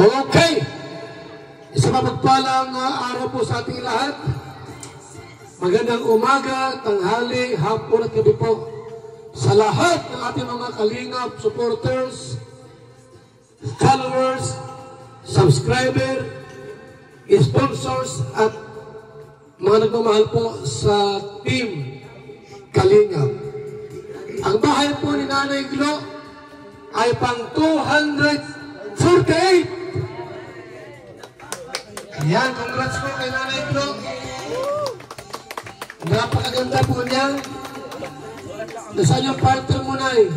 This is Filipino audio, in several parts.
Okay. Isa mapagpalang araw po sa ating lahat. Magandang umaga, tanghali, hapon at gabi po sa lahat ng ating mga kalingap, supporters, followers, subscriber, sponsors at mga nagmamahal po sa team Kalingap. Ang bahay po ni Nanay Glo ay pang 248. Ayan, congrats po kay Nanay Glo. Napakaganda po niya. Nasaan yung partner mo, Nay?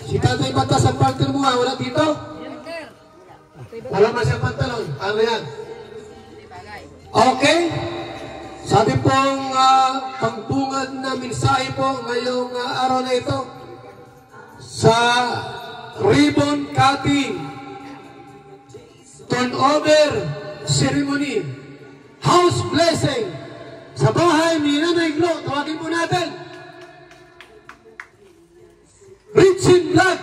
Si Tatay Batas ang partner mo, ha? Wala dito? Wala man siyang pantalon. Ano yan? Okay. Sabi pong pangbungad na mensahe po ngayong araw na ito sa ribbon cutting turnover ceremony, house blessing sa bahay ni Nanay Glo. Tawagin po natin Richin Vlog.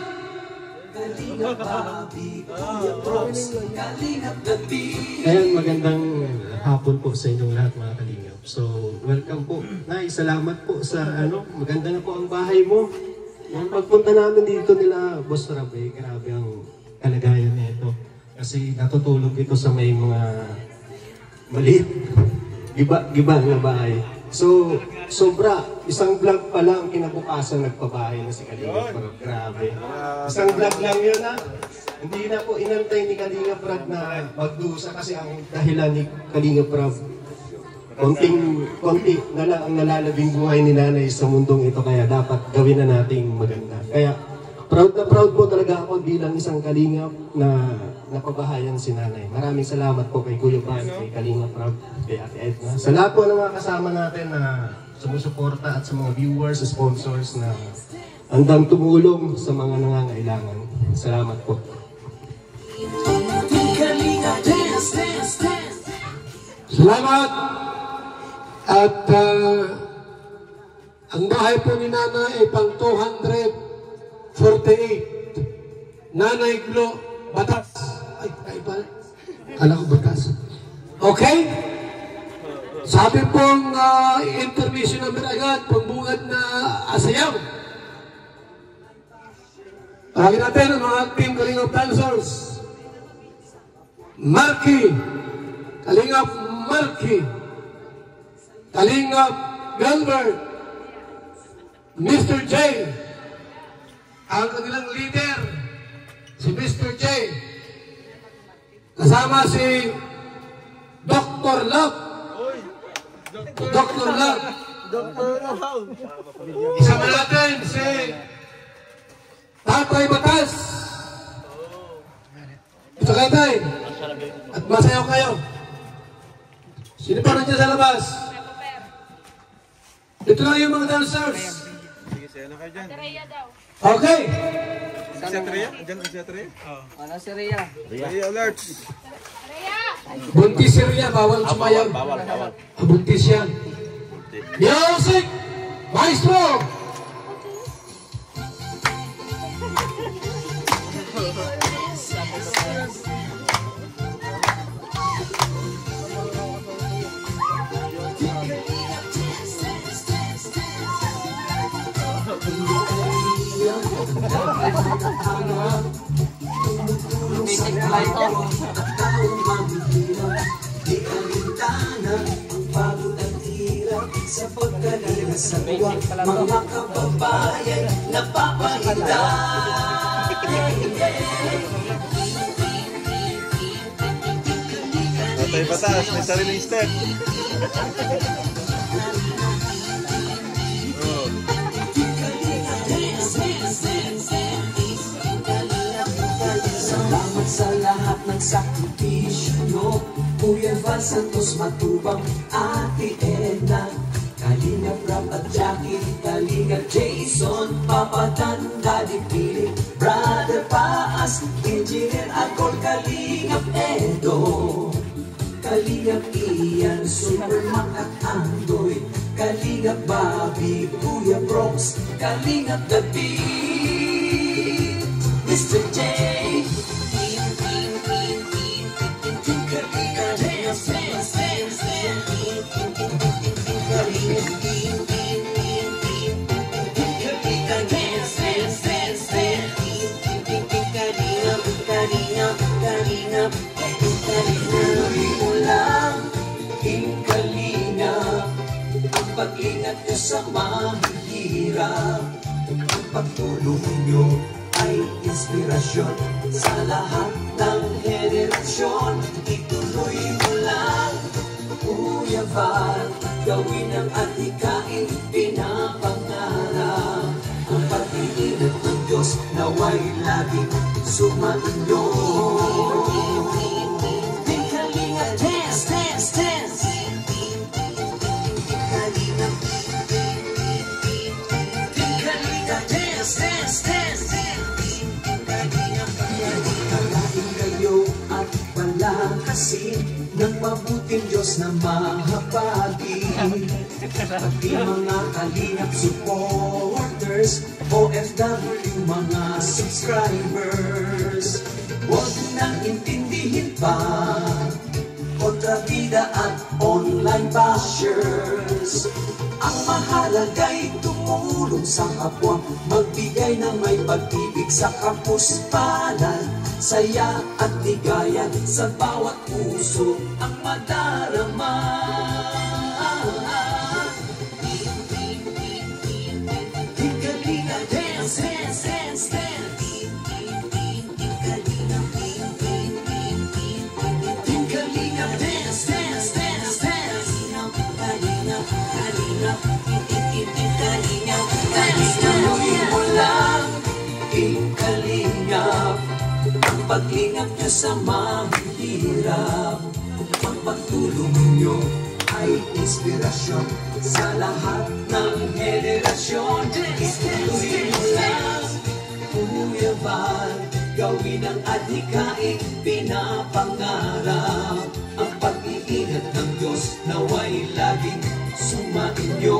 Ayan, magandang hapon po sa inyong lahat mga kalingap. So, welcome po. Nay, salamat po sa maganda na po ang bahay mo. Nung pagpunta namin dito nila, Boss Rabe, grabe ang kalagayan nito. Kasi natutulog ito sa may mga maliit, giba na bahay. So, sobra, isang vlog pa lang kinabukasan nagpabahay na si Kalingap Prab. Grabe. Isang vlog lang yun ha. Hindi na po inantay ni Kalingap Prab na magdusa kasi ang dahilan ni Kalingap Prab. Konti na lang ang nalalabing buhay ni Nanay sa mundong ito, kaya dapat gawin na nating maganda. Kaya proud na proud po talaga ako bilang isang Kalingap na napabahayan si Nanay. Maraming salamat po kay Kuya Pan, kay Kalingap Prab, kay Ate Edna. Sa lahat po ng mga kasama natin na sumusuporta at sa mga viewers, sponsors na handang tumulong sa mga nangangailangan. Salamat po. Salamat. At ang bahay po ni Nanay ay pang 248. Nanay Glo, Batas. Ay, kaiba. Kala ko Batas. Okay? Sabi pong intermission namin agad, pambungad na asayaw. Tawagin natin ang mga team Kalingap dancers. Marky, Kalingap Marky, Kalingap Gilbert, Mr. J, ang kanilang leader, si Mr. J, kasama si Dr. Love. Dr. Love. Isama natin si Tatay Batas. Ito kayo tayo. At masayaw kayo. Sino pa nandiyan sa labas? Ito lang yung mga dancers. Sige, saya na kayo dyan. Okay. Si Atreya? Diyan si Atreya? Ano si Rhea? Atreya alerts. Buntis si Rhea, bawal sumayaw. Bawal. Buntis yan. Music! Maestro! Music pala ito. Sa pagkalinga sa buwan, mga kababayan napapahintay. Tatay Batas, may sariling step. Salamat sa lahat ng sakripisyo nyo, Kuya Val Santos Matubang, Ate Edna, Kalingap Prab at Jackie, Kalingap Jason, Papa Dan, Daddy Philip, Brother Paas, Engineer Akol, Kalingap Edo, Kalingap Ian, Superman at Andoy, Kalingap Bobby, Kuya Bronx, Kalingap David, Mr. J, Kalingap, tuloy mo lang, Team Kalingap. Ang pag-ingat nyo sa mahihirap, ang pagtulong nyo ay inspirasyon sa lahat ng henerasyon. Ituloy mo lang, Kuya Val, gawin ang adhikain pinapangarap. Ang pag-iingat ng Diyos naway laging sumainyo. Team Kalingap, dance, dance, dance. Team Kalingap, Team Kalingap, dance, dance, dance. Team Kalingap, kalain kayo at palakasin ng mabuting Diyos na mahabagi. Pati mga Kalingap supporters, OFW mga subscribers, huwag nang intindihin pa kontrabida at online bashers. Ang mahalaga'y tumulong sa kapwa, magbigay ng may pag-ibig sa kapuspanan, saya at ligaya sa bawat puso ang madarama. Team Kalingap, dance, dance, dance, dance. Team Kalingap, Team Kalingap, dance, dance, dance, dance. Kalingap, Kalingap, Team Kalingap, dance, tuloy mo lang, Team Kalingap. Ang pag-ingat nyo sa mahihirap, ang pagtulong nyo ay inspirasyon sa lahat ng henerasyon. Ituloy mo lang, Kuya Val, gawin ang adhikain pinapangarap. Ang pag-iingat ng Diyos naway laging sumainyo.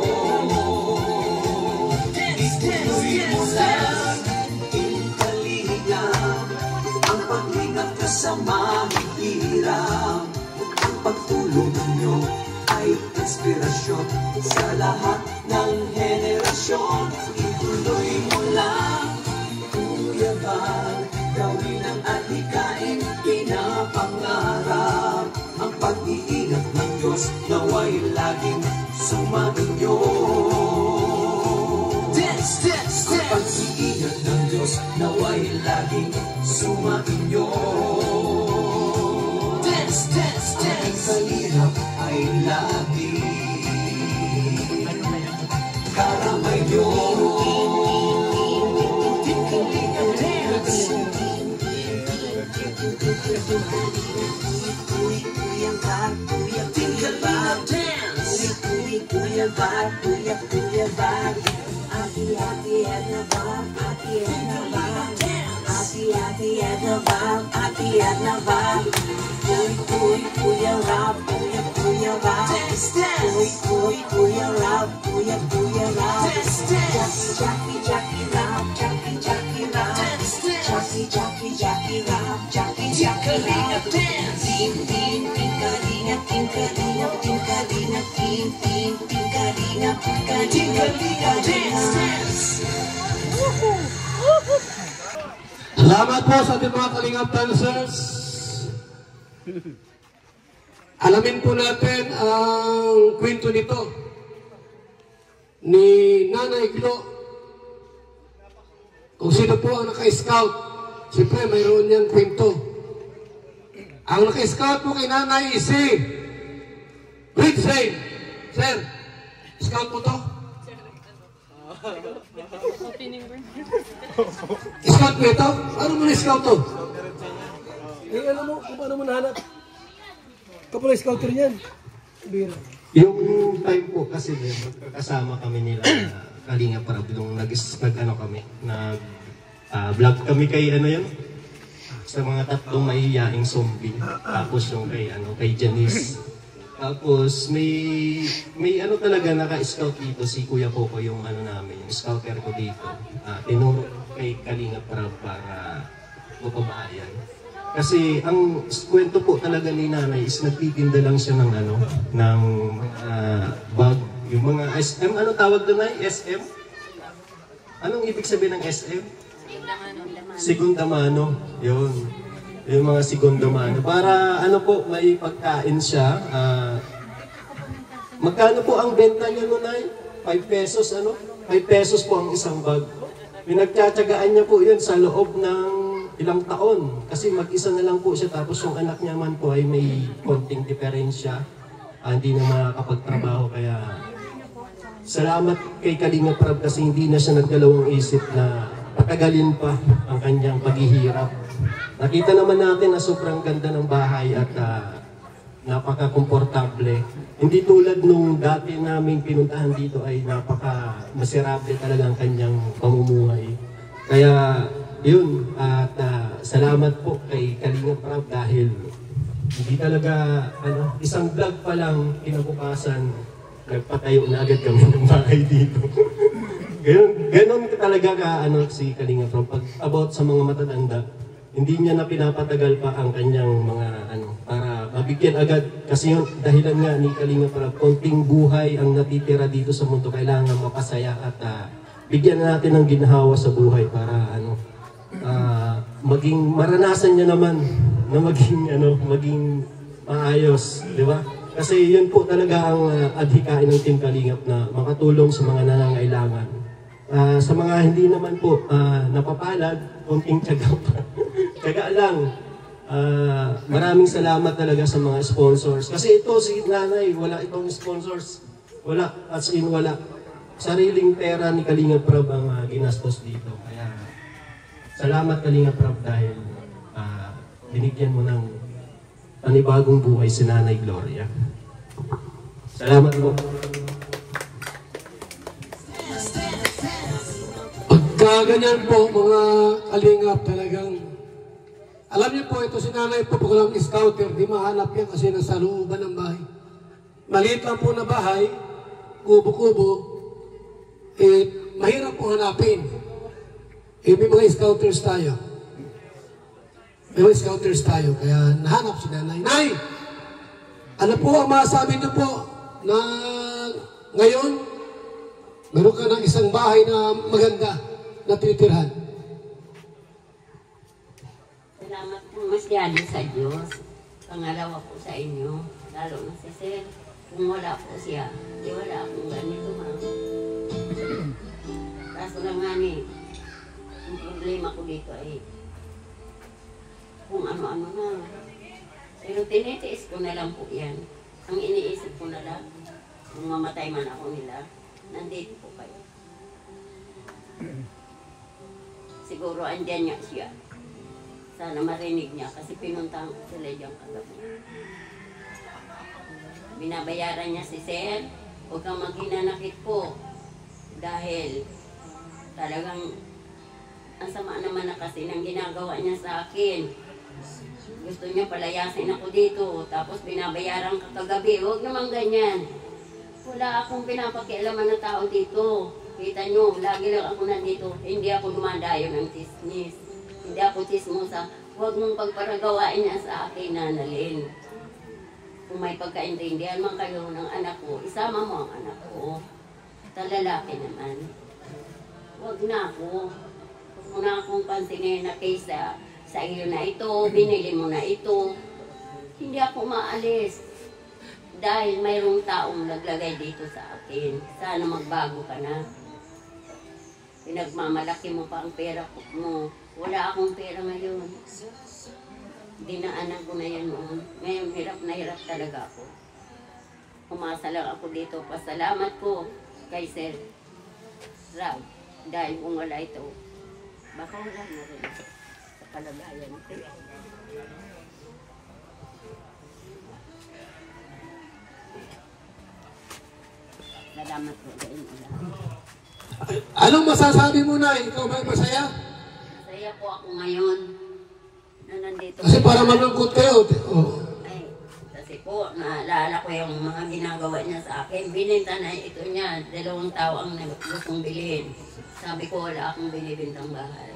Ituloy mo lang, Team Kalingap. Ang pag-ingat ka sa mahihirap, ang pagtulong ninyo ay inspirasyon sa lahat ng henerasyon. Ituloy mo lang, Kuya Val, gawin ang adhikain pinapangarap. Ang pag-iingat ng Diyos naway laging sumainyo. Dance, dance, dance. Ang pag-iingat ng Diyos naway laging sumainyo. Dance, dance, dance. Ang kalingap ay laging karamay nyo. Team Kalingap, dance. Kuya Val, Team Kalingap, dance. Kuya Val, Kuya Val. Ati-ati Edna Val, Ati Edna Val, Ati-ati Edna Val, Ati Edna Val. Kuya Rob, Kuya Rob, Kuya Rob, Kuya Rob. Jackie Rob, Jackie Rob, Jackie Rob, Jackie Rob. Team Kalingap, Team Kalingap, Team Kalingap, Team Kalingap, Team Kalingap, dance. Salamat po sa ating mga Kalingap dancers. Alamin po natin ang kwento nito ni Nanay Glo. Kung sino po ang naka-scout, siyempre mayroon niyang kwento. Ang naka-scout po kay Nanay si Red Zane. Sir, scout po to? Scout po ito? Ano mo na-scout to? Eh, alam mo, kung paano mo nahanap? Kapag scouter niyan. Bira. Yung time po kasi magkakasama kami nila Kalingap para nung vlog kami kay ano yun sa mga tatlong mahihiyaing zombie, tapos yung kay Janice, tapos may ano talaga naka-scout dito si Kuya Coco, yung namin, yung scouter ko dito, tinuro kay Kalingap para mapabayan. Kasi ang kwento po talaga ni Nanay is nagtitinda lang siya ng bag, yung mga SM, ano tawag doon ay SM? Anong ibig sabihin ng SM? Segunda mano, yun. yung mga segundo mano. Para ano po, may pagkain siya. Magkano po ang benta niya nun ay? 5 pesos ano? 5 pesos po ang isang bag. Pinagtsatsagaan niya po yun sa loob ng ilang taon. Kasi mag-isa na lang po siya, tapos yung anak niya man po ay may konting diferensya. Hindi na makakapagtrabaho, kaya salamat kay Kalinga Prab kasi hindi na siya nagdalawang isip na patagalin pa ang kanyang paghihirap. Nakita naman natin na sobrang ganda ng bahay at napaka-komportable. Hindi tulad nung dati naming pinuntahan dito ay napaka-miserable talaga ang kanyang pamumuhay. Kaya yun, at salamat po kay Kalinga Prab dahil hindi talaga, isang vlog pa lang kinabukasan, nagpatayo na agad kami ng bahay dito. Ganon talaga si Kalinga Prab. Pag about sa mga matatanda, hindi niya na pinapatagal pa ang kanyang mga para mabigyan agad. Kasi yung dahilan nga ni Kalinga Prab, konting buhay ang natitira dito sa mundo, kailangan mapasaya at bigyan natin ng ginhawa sa buhay para maging maranasan niya naman na maging maayos, di ba? Kasi yun po talaga ang adhikain ng Team Kalingap na makatulong sa mga nangangailangan. Sa mga hindi naman po napapalad, konting tiyaga pa. Tiyaga lang. Maraming salamat talaga sa mga sponsors. Kasi ito, si Nanay, wala itong sponsors. Wala, as in wala. Sariling pera ni Kalinga Prab ang ginastos dito. Kaya salamat Kalinga Prab dahil binigyan mo ng panibagong buhay si Nanay Gloria. Salamat po. Pagka ganyan po mga Kalingap talagang, alam niyo po ito si Nanay po, pag walang scouter, di mahanap yan kasi nasa looban ng bahay. Maliit lang po na bahay, kubo-kubo, mahirap po hanapin. May mga scouters tayo. Kaya nahanap si Nanay. Nay! Ano po ang masabi niyo po na ngayon, meron ka ng isang bahay na maganda na tinitirhan? Salamat po masyado sa Diyos. Pangalawa po sa inyo. Lalo na si Sir. Kung wala po siya, di wala akong ganito, ma'am. Kaso lang nga ni, ang problema ko dito ay kung ano-ano na. Pero tinitiis ko na lang po yan. Ang iniisip ko na lang, kung mamatay man ako nila, nandito po kayo. Siguro andyan niya siya. Sana marinig niya kasi pinuntahan ko sila diyang kagabi. Binabayaran niya si Sir, huwag kang maghinanakit po. Dahil talagang ang sama naman na kasi nang ginagawa niya sa akin. Gusto niya palayasin ako dito, tapos binabayaran ka kagabi. Huwag naman ganyan. Wala akong pinapakialaman na tao dito. Kita nyo, lagi lang ako nandito. Hindi ako dumadayo ng tisnis. Hindi ako tismosa. Huwag mong pagparagawain niya sa akin, Nanalyn. Kung may pagkaintindihan man kayo ng anak ko, isama mo ang anak ko. Talalaki naman. Huwag na ako. Huwag mo na akong pansinin na kaysa sa iyo na ito, binili mo na ito. Hindi ako maalis. Dahil mayroong taong naglagay dito sa akin. Sana magbago ka na. Pinagmamalaki mo pa ang pera mo. Wala akong pera ngayon. Dinaanan ko na yan noon. Ngayon hirap na hirap talaga ako. Umasa lang ako dito. Pasalamat ko kay Sir Rab. Dahil kung wala ito, baka wala na rin sa kalagayan ko. Salamat po sa inyo. Anong masasabi mo na? Ikaw ba masaya? Masaya po ako ngayon na nandito. Kasi para malungkot kayo. Ay, kasi po, naalala ko yung mga ginagawa niya sa akin. Bininta na ito niya. 2 tao ang gustong bilhin. Sabi ko, wala akong binibintang bahay.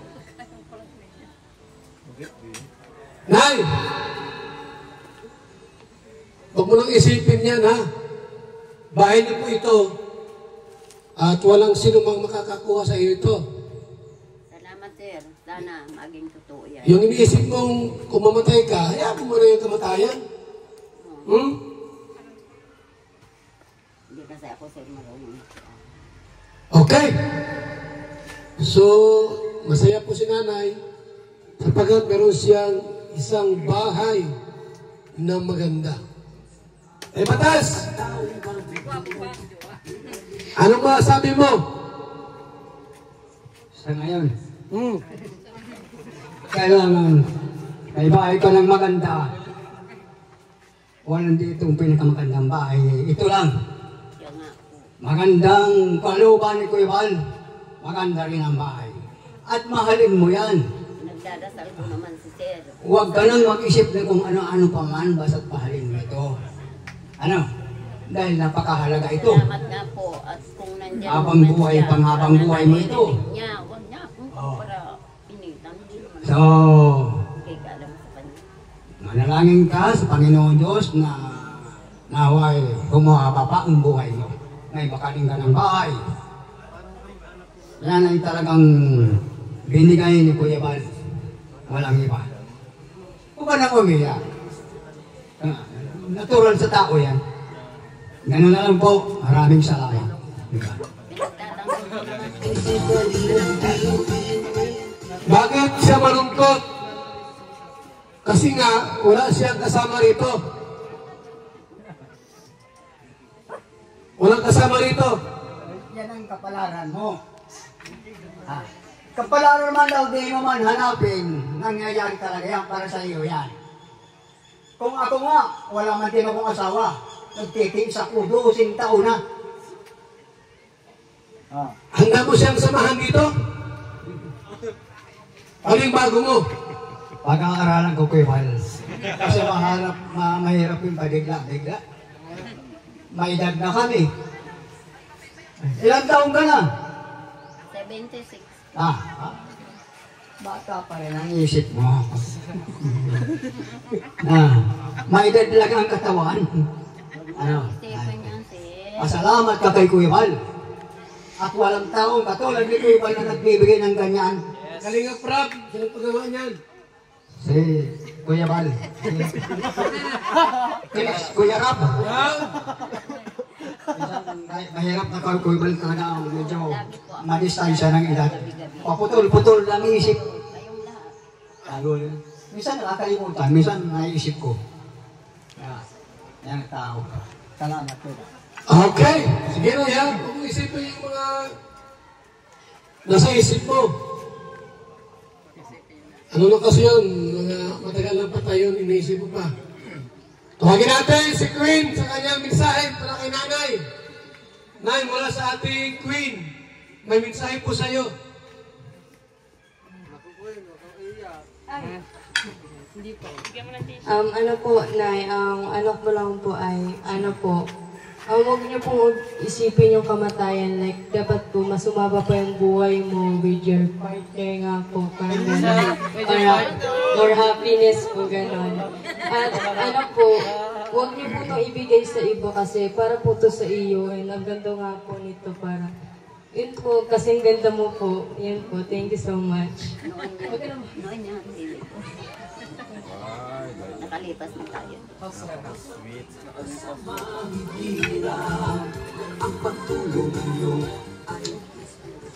Nay! Huwag mo nang isipin yan, ha? Bahay niyo po ito. At walang sino mang makakakuha sa iyo ito. Salamat, Sir. Sana maging totoo yan. Yung iniisip mong kung mamatay ka, hayaan mo na yung kamatayan. Hindi kasi ako sir marunong. Okay. So, masaya po si nanay sapagkat meron siyang isang bahay na maganda. Eh, Batas! Anong masabi mo? Sa ngayon, kailangan may bahay ka ng maganda. Walang ditong pinakamagandang bahay. Ito lang. Kaya nga po. Magandang kalooban ni Kuya Val. Maganda rin ang bahay. At mahalin mo yan. Nagdadasal ko naman si sir. Huwag ka nang mag-isip na kung ano-ano pa man, basta't pahalin mo ito. Ano? Dahil napakahalaga ito. Salamat nga po. At kung nandyan Habang naman buhay, siya, panghabang para buhay mo ito. naririnig niya, huwag niya akong para initan. Hindi naman So, kay alam sa kanya. manalangin ka sa Panginoon Diyos na naway humahaba pa ang buhay mo. May bakaling ka ng bahay. Yan ay talagang binigay ni Kuya Val. Walang iba. Huwag ka na umiyak. Natural sa tao yan. Ganun na lang po. Maraming salamat. Diba? Bakit siya malungkot? Kasi nga, wala siyang kasama rito. Walang kasama rito. Yan ang kapalaran mo. Kapalaran man daw, di mo man hanapin. Nangyayari talaga yan para sa iyo yan. Kung ako nga, wala man din akong asawa. Nagtitiis ako, 12 taon na. Handa mo siyang samahan dito? Ano yung bago mo? Pag-aaralan ko Kuya Val. Kasi mahirap yung padigla-digla. May edad na kami. Ilang taon ka na? 76. Bata pa rin ang isip mo. May edad lang ang katawan. Ano? Stephen yan sir. Pasalamat ka kay Kuya Val. At walang taong katulad ni Kuya Val na nagbibigay ng ganyan. Kalinga Prab, sino pagawa niyan? Si Kuya Val. Kuya Rap. Mahirap na kay Kuya Val talaga ang medyo madistansya ng edad. Paputol-putol lang isip. Kayong lahat. Minsan nakakalimutan, minsan naiisip ko. Yan ang tao. Salamat po. Okay, sige na yan. Huwag mo isipin yung mga nasa isip mo. Ano na kasi yun? Mga matagal na patay yun, iniisip mo pa. Tawagin natin si Queen sa kanyang mensahe para kay nanay. Nay, mula sa ating Queen, may mensahe po sa iyo. Ano po, Nay, ang ano ko lang po ay, ano po, huwag niyo pong isipin yung kamatayan, like, dapat po masumaba pa yung buhay mo with your partner nga po, or happiness po, gano'n. At ano po, huwag niyo po itong ibigay sa iba kasi para po to sa iyo, and ang ganda nga po nito para, yun po, kasing ganda mo po, yun po, thank you so much. Noon niya, hindi po. Nakalipas na tayo.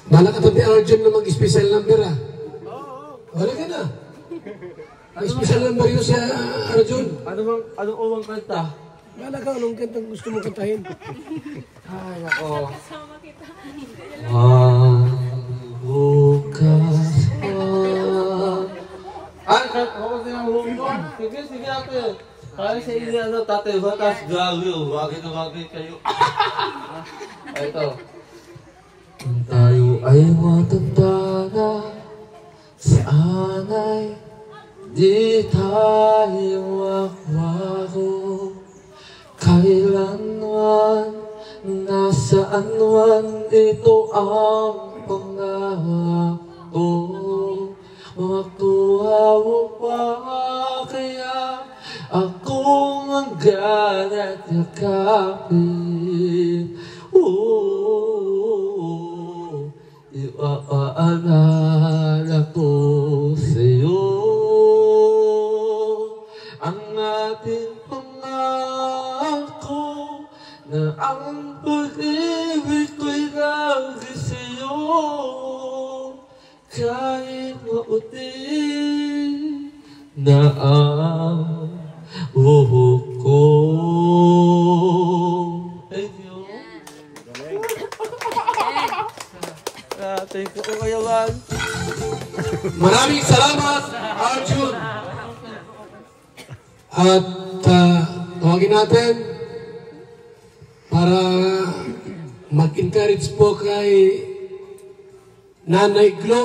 Bala ka tabi Arjun na mag-special number ah. Wala ka na. Ang special number yun si Arjun. Anong uwang kanta? Wala ka, anong kantang gusto mo kantahin? Ay, nako. Bukas Ay, ako din ang huwag mo. Sige ate. Kaya sa inyo ano, tatay batas, gawi. Wagin na wagin kayo. Ito. kung tayo ay matanda na, sana'y di tayo wakwako. Kailanman, nasaan man, ito ang pangako. Makuha mo pa kaya akong hanggan at yakapin. Ipaalala ko sa'yo ang ating pangako na ang pag-ibig ko'y lagi sa'yo kahit mautin na ang buhok ko. Thank you. Thank you kayo, man. Maraming salamat, Arjun. At tawagin natin para mag-encourage po kay Nanay Glo.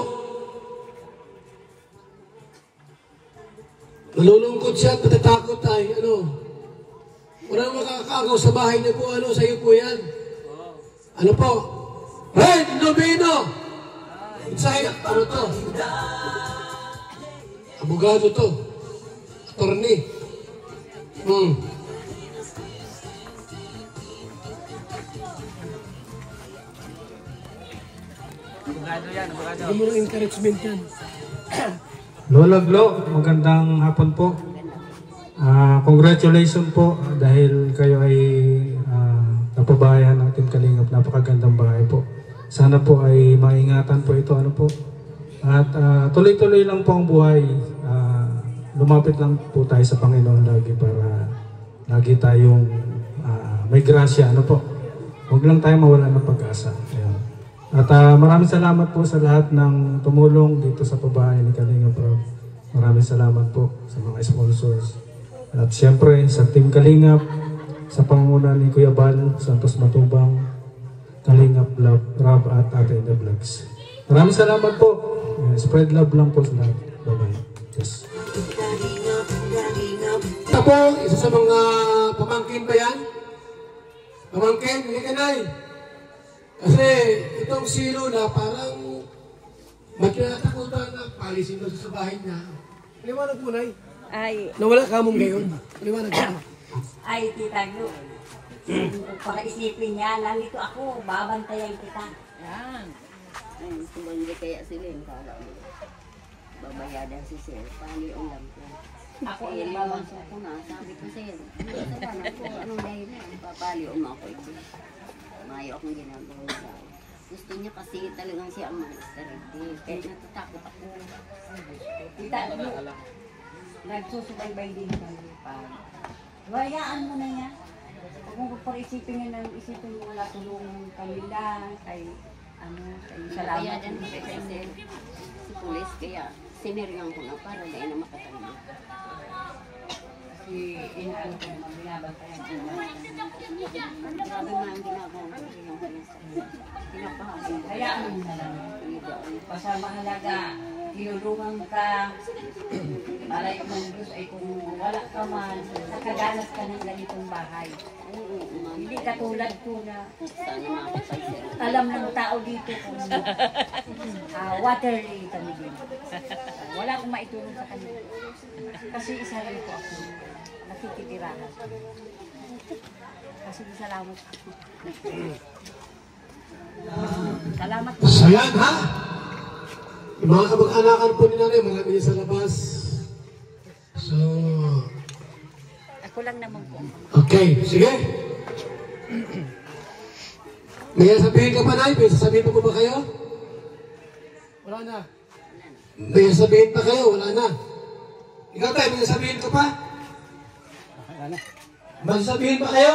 Nalulungkot siya at natatakot ay wala makakaagaw sa bahay niya po, sa iyo po yan. Ano po? Red Novino! Insay, ano to? Abogado to. Attorney. Abogado yan, abogado. Hindi mo ng encouragement yan. Lola Glo, magandang hapon po. Congratulations po dahil kayo ay napabayan ng Team Kalingap. Napakagandang bahay po. Sana po ay maingatan po ito. At tuloy-tuloy lang po ang buhay. Lumapit lang po tayo sa Panginoon lagi para lagi tayong may grasya. Huwag lang tayo mawala ng pag-asa. Ayan. At maraming salamat po sa lahat ng tumulong dito sa pabahay ni Kalingap. Maraming salamat po sa mga sponsors. At siyempre sa Team Kalingap, sa pangunguna ni Kuya Bal, Santos Matubang, Kalingap Rob at Ate in the Vlogs. Maraming salamat po. Spread love lang po sa lahat. Bye-bye. Yes. Ito po, isa sa mga pamangkin ba yan? Pamangkin, hindi ka na Kasi itong si Lola parang magkakatakutan na palisin mo sa bahay niya. Paliwanag mo, Nay. Ay, Nawala ka mong gayon. Paliwanag mo. ay, Tita Glo. Para isipin niya, nandito ako, babantayan kita. Yan. Ay, kung hindi kaya sila yung kala mo. Babayadan si Sir, paano yung lang ko. Ako ay babanso ko na, sabi ko Sir. Anong dahil na? Papaliw mo ako ito. Mayo akong ginagawa sa gusto niya kasi talagang siya ang master. Kaya natatakot ako. Tita Glo, nagsusubaybay din kami pa. Wayaan mo na yan. Kung isipin niya isipin mo na tulungan kanila, kay salamat din kay si pulis, kaya sinirgang ko na para na makatanggap. Si inaan ko, binabantayan ko na. Grabe na ang ginagawa ko yung pinapahagin. Hayaan mo na lang. Basta mahalaga, tinulungan ka, malay mo ng Diyos ay kung wala ka man, nakaganas ka ng ganitong bahay. Hindi katulad ko na alam ng tao dito kung waterly kami dito. Wala akong maitulong sa kanila. Kasi isa rin po ako, nakikitirahan. Kasi salamat ako. Salamat po. So yan ha? Yung mga kabag-anakan po ni Nanay, marami niya sa labas. So, ako lang naman po. okay, sige. May sabihin ka pa, Nay? May sasabihin pa po ba kayo? Wala na. May sasabihin pa kayo? Wala na. Ikaw tayo, may sasabihin ka pa? Wala na. May sasabihin pa kayo?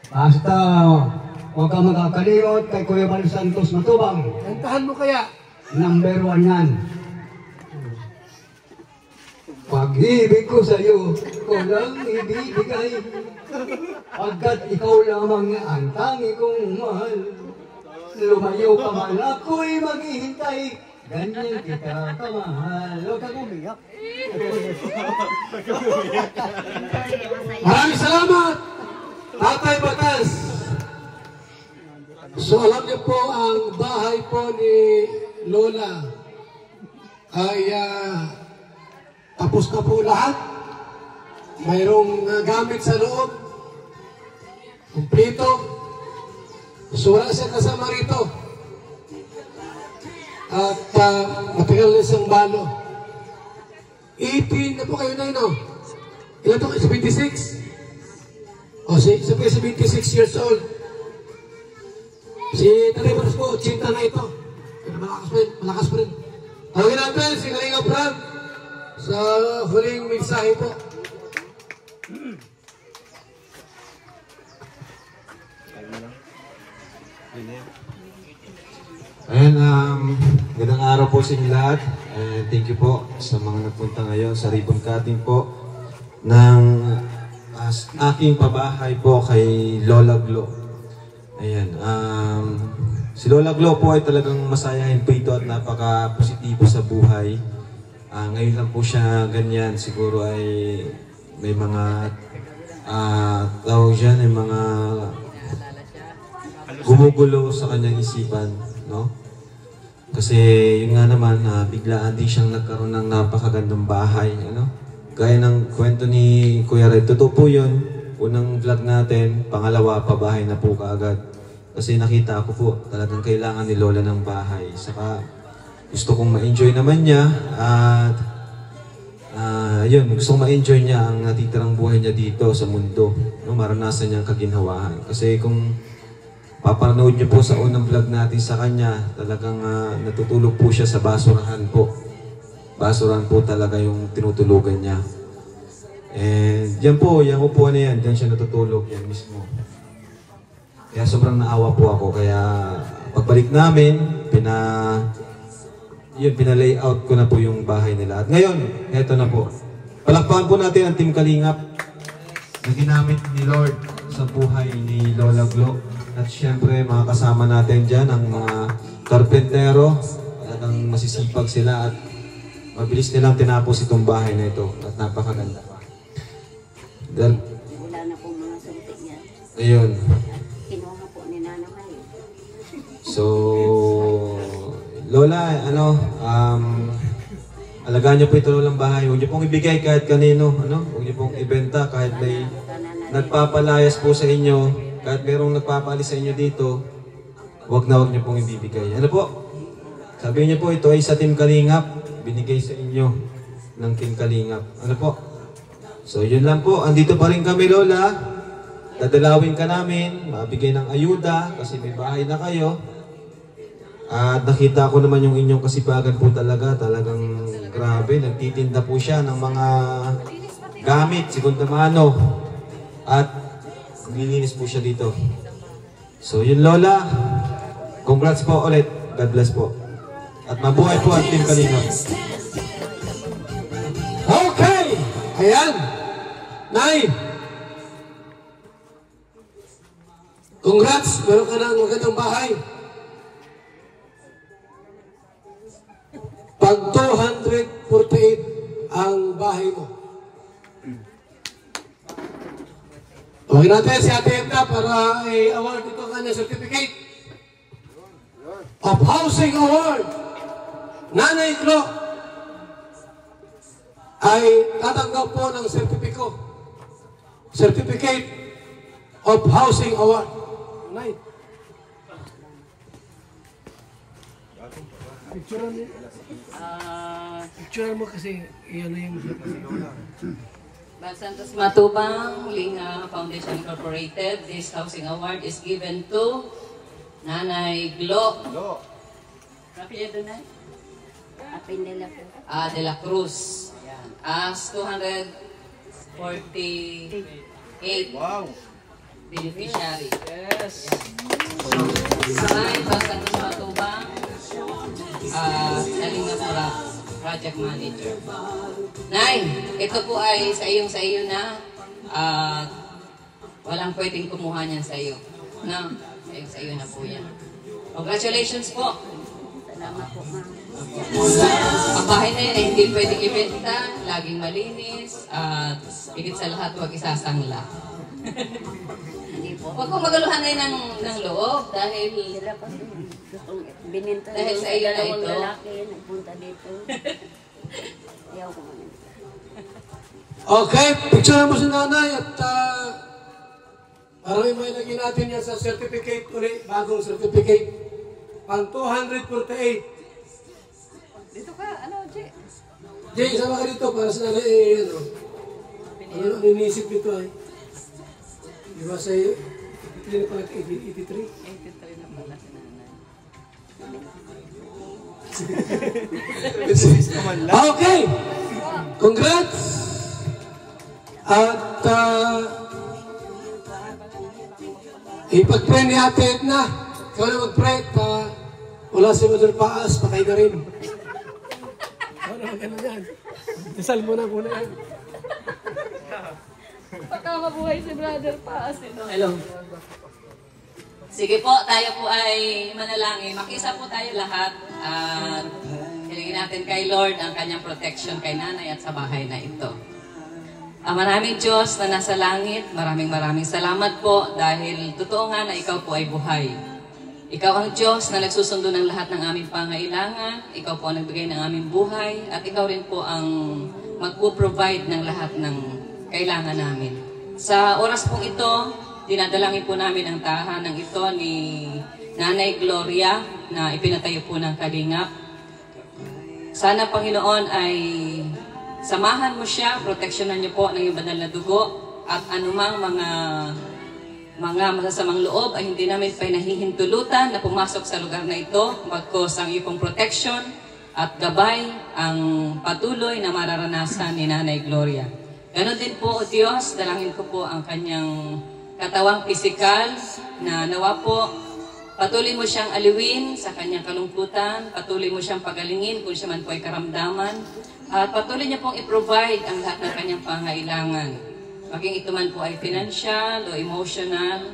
Basta, huwag ka magkakalimot kay Kuya Bal Santos Matubang. Kantahan mo kaya. Number 1 yan. Pag-ibig ko sa'yo, ko lang ibibigay. Pagkat ikaw lamang ang tangi kong mahal. Lumayo ka man ako'y maghihintay. Ganyan kita kamahal. Huwag ka gumiyak. Maraming salamat, Tatay Batas. So alam niyo po, ang bahay po ni Lola ay tapos na po lahat. Mayroong gamit sa loob. Kumplito. So wala siya kasama rito. At matagal na isang balo. 18 na po kayo na yun, Ilan to? 76? O, isa po 76 years old. Si Tatay Maros po, 80 na ito. Pero malakas pa rin. Tawagin natin si Kalinga Brad sa huling mensahe po. Ayan, magandang araw po sa inyo lahat. Thank you po sa mga nagpunta ngayon sa ribbon cutting po ng aking pabahay po kay Lola Glo. Ayan, si Lola Glo po ay talagang masayahin po ito at napaka-positibo sa buhay. Ngayon lang po siya ganyan, siguro ay may mga tawag dyan, may mga gumugulo sa kanyang isipan, no? Kasi yun nga naman, biglaan din siyang nagkaroon ng napakagandang bahay, ano? Gaya ng kwento ni Kuya Red, totoo po yun. Unang vlog natin, pangalawa, pabahay na po kaagad. Kasi nakita ko po, talagang kailangan ni Lola ng bahay. Saka gusto kong ma-enjoy naman niya at yun, gusto kong ma-enjoy niya ang natitirang buhay niya dito sa mundo, no? Maranasan niyang kaginhawahan. Kasi kung papanood niyo po sa unang vlog natin sa kanya, talagang natutulog po siya sa basurahan po. Basurahan po talaga yung tinutulugan niya. And yan po, yung upuan na yan, dyan siya natutulog, yan mismo. Kaya sobrang naawa po ako, kaya pagbalik namin, pina-layout ko na po yung bahay nila. At ngayon, eto na po. Palakpakan po natin ang Team Kalingap na ginamit ni Lord sa buhay ni Lola Glo. At syempre, mga kasama natin dyan, ang mga karpentero, talagang masisipag sila at mabilis nilang tinapos itong bahay na ito at napakaganda pa. Wala na pong mga suntik yan. Ayun. Kinuha po ni Nanamay. So, Lola, alagaan niyo po ito Lolang bahay. Huwag niyo pong ibigay kahit kanino, Huwag niyo pong ibenta kahit may nagpapalayas po sa inyo. Kahit merong nagpapaalis sa inyo dito, huwag niyo pong ibibigay. Ano po? Sabi niyo po, ito ay sa Team Kalingap, binigay sa inyo ng Team Kalingap. Ano po? So, yun lang po. Andito pa rin kami, Lola. Dadalawin ka namin, mabigay ng ayuda, kasi may bahay na kayo. At nakita ko naman yung inyong kasipagan po talaga. Talagang grabe. Nagtitinda po siya ng mga gamit, segunda mano. At nililinis po siya dito. So yun Lola, congrats po ulit. God bless po. At mabuhay po ang Team Kalingap. Okay! Ayan! Nay! Congrats! Meron ka ng magandang bahay. Pag 248 ang bahay mo. Tawagin natin si Ate Edna para i-award ito kanya certificate of Housing Award. Nanay Glo ay tatanggap po ng Certificate of Housing Award. Nay. Picture mo kasi iyan na yung Santos Matubang, Linga Foundation Incorporated. This housing award is given to Nanay Glo. Rapid Dunay? De la Cruz. Ayan. As 248 beneficiary. Yes. Signed by Santos Matubang, Linga Project Manager. Nay, ito po ay sa iyo na walang pwedeng kumuha niyan sa iyo. No? Sa iyo na po yan. Congratulations po. Salamat po, ma'am. Ang bahay na yan ay hindi pwedeng ibenta, laging malinis, at higit sa lahat huwag isasangla. Huwag kong magaluhan na ng loob dahil sila kasi bininta dahil sa iyo na ito. Lalaki, nagpunta dito. Ayaw ko man. Okay, picture mo si nanay at para may lagyan natin yan sa certificate ulit, bagong certificate. Pang 248 Jay, sama ka dito para sa nanay, ano? Ano ang inisip nito ay? Di ba sa iyo? 83 na pala, 83? 83 na pala si nanay. Okay! Congrats! At ipag-pray ni Ate Edna. Ikaw na mag-pray at wala si Mother Paas, pakay na rin. Ano naman ganun yan? Dasal mo na muna yan. Baka mabuhay si Brother Paas. Hello. Sige po, tayo po ay manalangin. Makisa po tayo lahat at hilingin natin kay Lord ang kanyang protection kay nanay at sa bahay na ito. Maraming Diyos na nasa langit, maraming salamat po dahil totoo nga na ikaw po ay buhay. Ikaw ang Diyos na nagsusundo ng lahat ng aming pangailangan, ikaw po ang nagbigay ng aming buhay, at ikaw rin po ang magpo-provide ng lahat ng kailangan namin. Sa oras pong ito, dinadalangin po namin ang tahanang ito ni Nanay Gloria na ipinatayo po ng Kalingap. Sana Panginoon ay samahan mo siya, proteksyonan niyo po ng iyong banal na dugo at anumang mga masasamang loob ay hindi namin pinahihintulutan na pumasok sa lugar na ito bagkos ang iyong protection at gabay ang patuloy na mararanasan ni Nanay Gloria. Ganon din po, O Diyos, dalangin ko po ang kanyang katawang pisikal na nawa po patuloy mo siyang aliwin sa kanyang kalungkutan, patuloy mo siyang pagalingin kung siya man po ay karamdaman, at patuloy niya pong i-provide ang lahat ng kanyang pangailangan. Maging ito man po ay financial o emotional.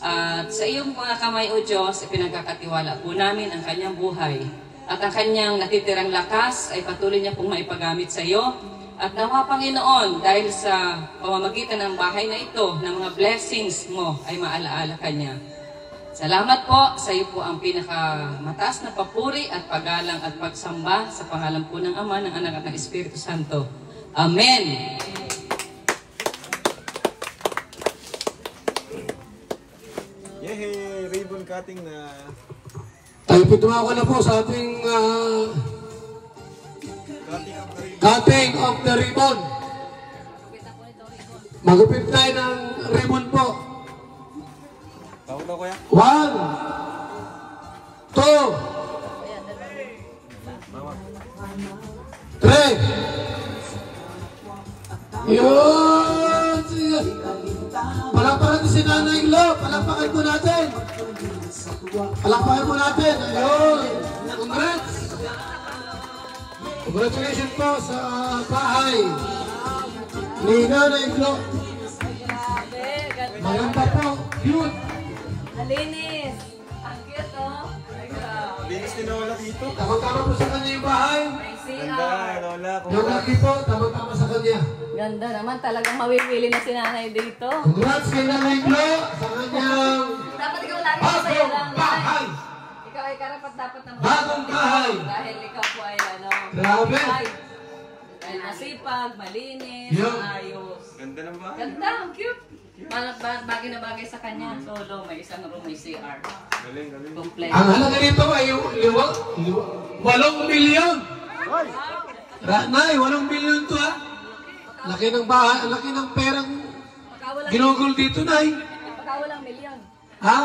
At sa iyong mga kamay, O Diyos, ipinagkakatiwala po namin ang kanyang buhay. At ang kanyang natitirang lakas ay patuloy niya pong maipagamit sa iyo. At nawa, Panginoon, dahil sa pamamagitan ng bahay na ito, ng mga blessings mo ay maalaala kanya. Salamat po, sa iyo po ang pinakamataas na papuri at paggalang at pagsamba sa pangalan po ng Ama, ng Anak at ng Espiritu Santo. Amen! Yehey! Ribbon cutting na! Tayo po tumako na po sa ating cutting of the ribbon. Magupit tayo ng ribbon po. 1, 2, 3. Yun! Palakpakan natin si Nanay Glo. Palakpakan po natin. Palakpakan po natin. Ayun! Congrats! Congratulations po sa bahay ni Nanay Glo. Maganda po. Cute. Malinis. Ang cute, oh. Linis ni Lola dito. Tama-tama po sa kanya yung bahay. Ganda, Lola. Yung laki po, tama-tama sa kanya. Ganda naman. Talagang mawiwili na si nanay dito. Congrats kay Nanay Glo sa kanyang Dapat ikaw lagi masaya lang. bahay. Ikaw ay karapat dapat na Bagong bahay. Dahil ikaw po ay Grabe. Dahil masipag, malinis, Yeah. ayos. Ganda ng bahay. Ganda, ang cute. Bagay na bagay sa kanya. Solo, may isang room, may CR. Galing. Complete. Ang halaga nito ay 8 milyon. Nay, 8 milyon to ha. Laki ng bahay, ang laki ng perang ginugol dito, Nay. Baka walang milyon. Ha?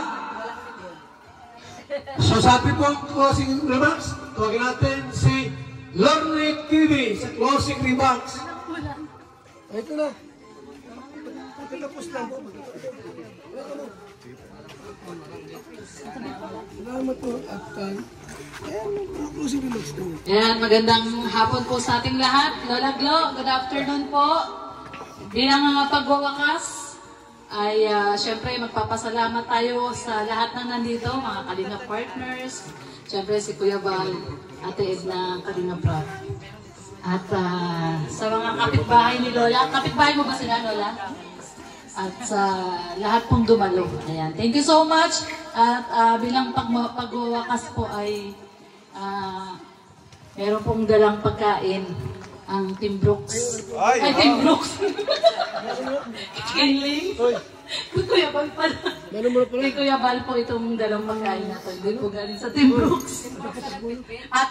So sa ating po closing remarks, tawagin natin si Lorne TV sa closing remarks. Ito na. Tapos lang po. Salamat po at closing remarks po. Yan, magandang hapon po sa ating lahat. Lola Glo, good afternoon po. Bilang pagwawakas, ay syempre magpapasalamat tayo sa lahat ng nandito, mga Kalinga partners. Syempre si Kuya Val, Ate Edna, Kalinga Prab. At sa mga kapitbahay ni Lola, kapitbahay mo ba sila, Lola? At sa lahat pong dumalo. Ayan. Thank you so much. At bilang pagwawakas po ay meron pong dalang pagkain ang Team Brooks. Ay, Team Brooks. Kinling. Kuya Bal pala. Kay Kuya Bal po itong dalang pagkain natin. Hindi po galing sa Team Brooks.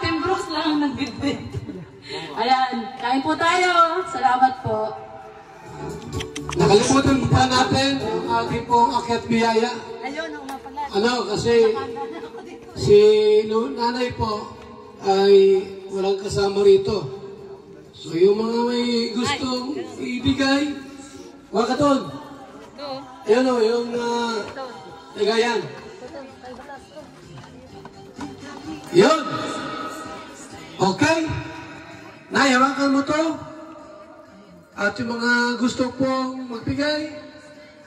Team Brooks lang ang nagbibit. Ayan, kain po tayo. Salamat po. Nakalimutan pa natin yung ating pong akyat biyaya. Kasi si nanay po ay walang kasama rito. So yung mga may gustong ibigay, mga katon. Ayan o, yung ligayan. Yun. Okay. Nay, hawakan mo to. At yung mga gusto pong magbigay,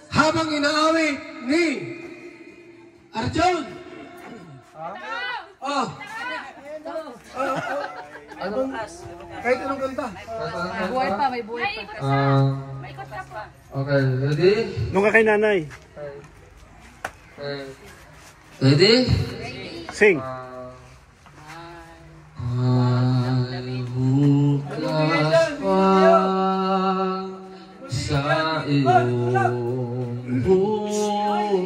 habang inaawit ni Arjun. Kahit anong kanta. May buhay pa, may buhay pa. Okay, ready? Nung ka kay nanay. Ready? Sing. Ay, bukas pa sa iyong buhay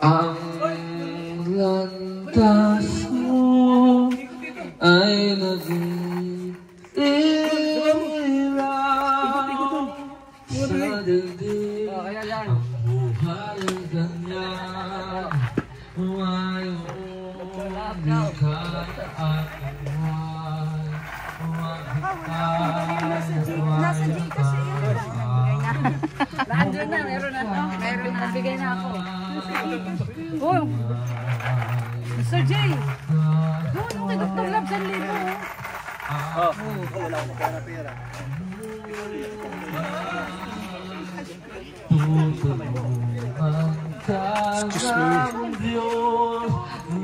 ang landas mo ay naging ilaw sa dibdib ang buhay ay ganyan ngayon likha at buhay Nasa din kasi yun. Andun na, meron na to. Meron na, bigay na ako. Oh, Mr. J. Doon, nag-love sa libo. Wala akong pera. Ang Diyos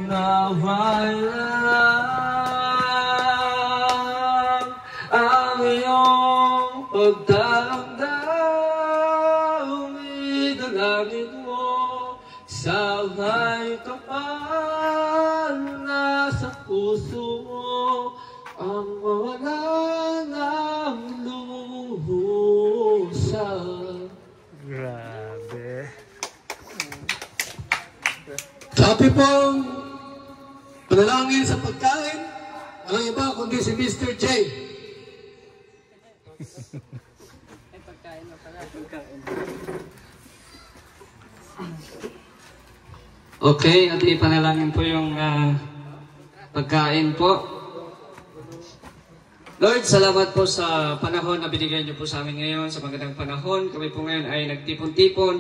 na bayan ang iyong pagdamdam, idalangin mo sa may kapal na sa puso mo ang mawala ng luhusan. Grabe. Sa ating pong panalangin sa pagkain, walang iba kundi si Mr. J. Okay, at ipanalangin po yung pagkain po. Lord, salamat po sa panahon na binigay niyo po sa amin ngayon, sa magandang panahon. Kami po ngayon ay nagtipon-tipon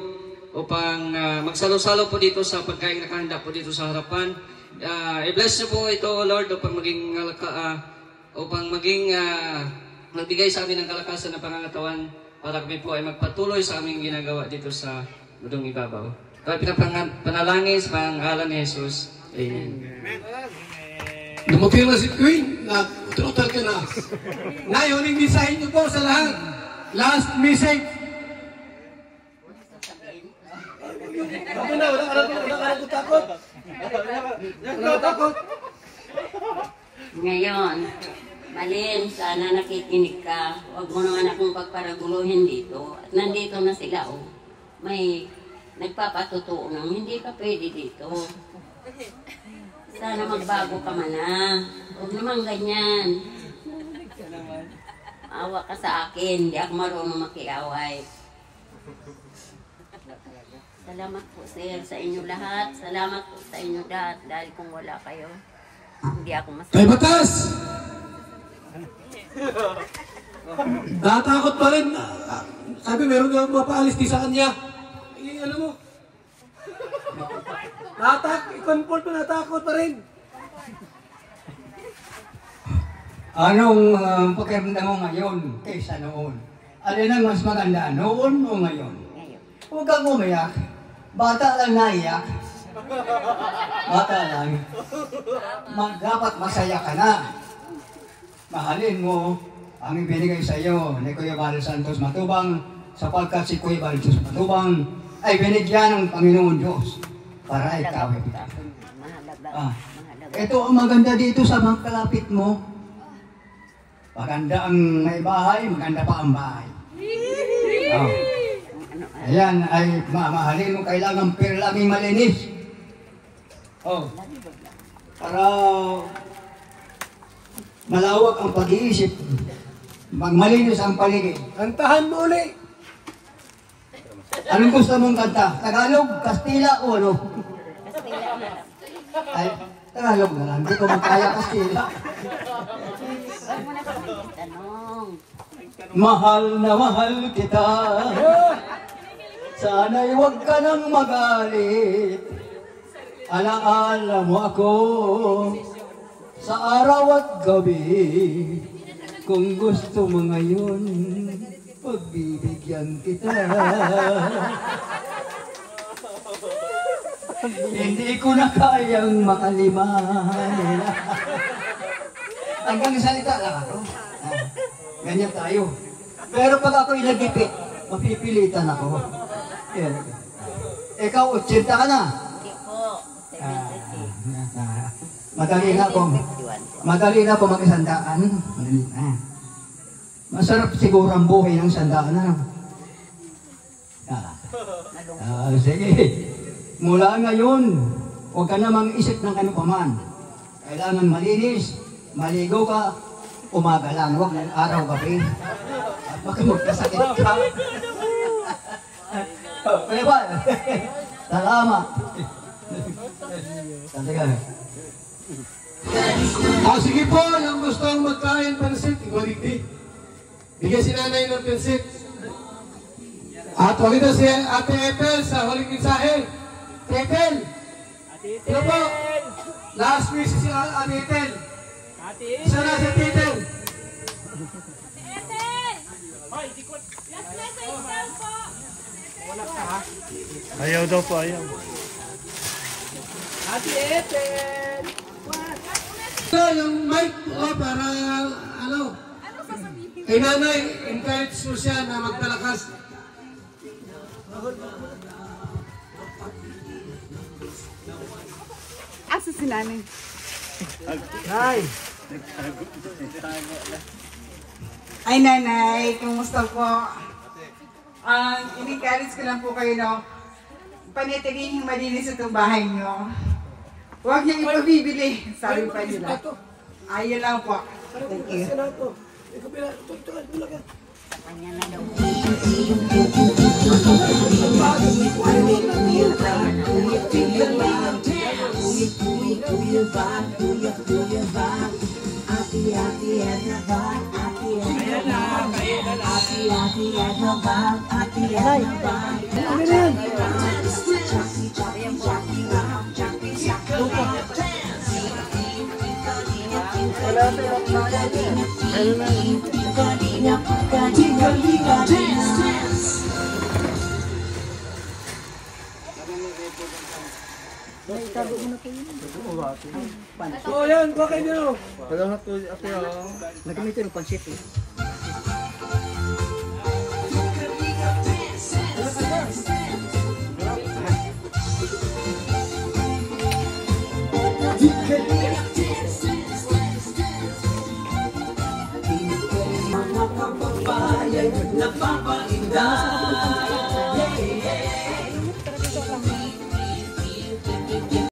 upang magsalo-salo po dito sa pagkain nakahanda po dito sa harapan. I-bless niyo po ito, Lord, upang magbigay sa amin ng kalakasan na pangangatawan para kami po ay magpatuloy sa aming ginagawa dito sa mundong ibabaw. Kaya pinapanalangin sa pangalan ni Jesus. Amen. Dumating na si Queen, nag-total ka na. Ngayon, yung mensahe niyo po sa lahat. Last message. Wala ka na takot. Ngayon, Malin, sana nakikinig ka. Huwag mo naman akong pagparaguluhin dito. At nandito na sila, oh. May nagpapatutuo ng hindi ka pwede dito. Sana magbago ka man na. Huwag naman ganyan. Awa ka sa akin. Hindi ako marunong makiaway. Salamat po, sir, sa inyo lahat. Salamat po sa inyo lahat. Dahil kung wala kayo, hindi ako masaya. Kay Batas! Natatakot pa rin. Sabi, meron nga mapaalis di sa kanya. Ano mo? I-confort mo, natakot pa rin. Anong pakiramdam mo ngayon kaysa noon? Alin ang mas maganda, noon o ngayon? Huwag kang umiyak. Bata lang naiyak. Bata lang. Dapat masaya ka na. Mahalin mo ang ibinigay sa iyo ni Kuya Val Santos Matubang sapagkat si Kuya Val Santos Matubang ay binigyan ng Panginoon Diyos para ikaw ay pitapon. Ito ang maganda dito sa mga kalapit mo. Maganda ang may bahay, maganda pa ang bahay. Ayan ay mamahalin mo, kailangan perlaming malinis. Para malawak ang pag-iisip, magmalinis ang paligid. Kantahan mo ulit. Anong gusto mong kanta? Tagalog, Kastila o ano? Ay, Tagalog na lang. Hindi ko magkaya Kastila. Mahal na mahal kita. Sana'y huwag ka nang magalit. Alaala mo ako sa araw at gabi. Kung gusto mo ngayon, pagbibigyan kita. Hindi ko na kayang makalimutan. Hanggang salita lang ako. Ganyan tayo. Pero pag ako'y nagipit, mapipilitan ako. Yan. Ikaw, 80 ka na. Madali na po mag-isandaan. Madali na. Masarap siguro ang buhay ng sandaan na. Sige. Mula ngayon, huwag ka namang isip ng ano paman. Kailangan malinis, maligo ka, umaga lang, huwag ng araw gabi. Baka magkasakit ka. Kaya ba? Salamat. Sige po, yung gustong magkain pansit, igualigdi. Bigyan si nanay ng pansit. At huwag ito si Ate Ethel sa huling mensahe. Ate Ethel! Ito po, last wish si Ate Ethel. Isa na si Ate Ethel. Ayaw daw po, ayaw. Ate Ethel! Yung mic para ano? Kay nanay, encourage mo siya na magpalakas. Asa si nanay? Nay! Ay nanay, kumusta po? In-encourage ko lang po kayo, no? Panitiging malinis itong bahay nyo. Huwag niyang ipabibili. Sabi pa nila. Ayun lang po. Thank you. Oh, yan, kuha kayo nyo. Salamat po, ate. Nagamitin ng pansit eh. Mga kababayan, nagpapainda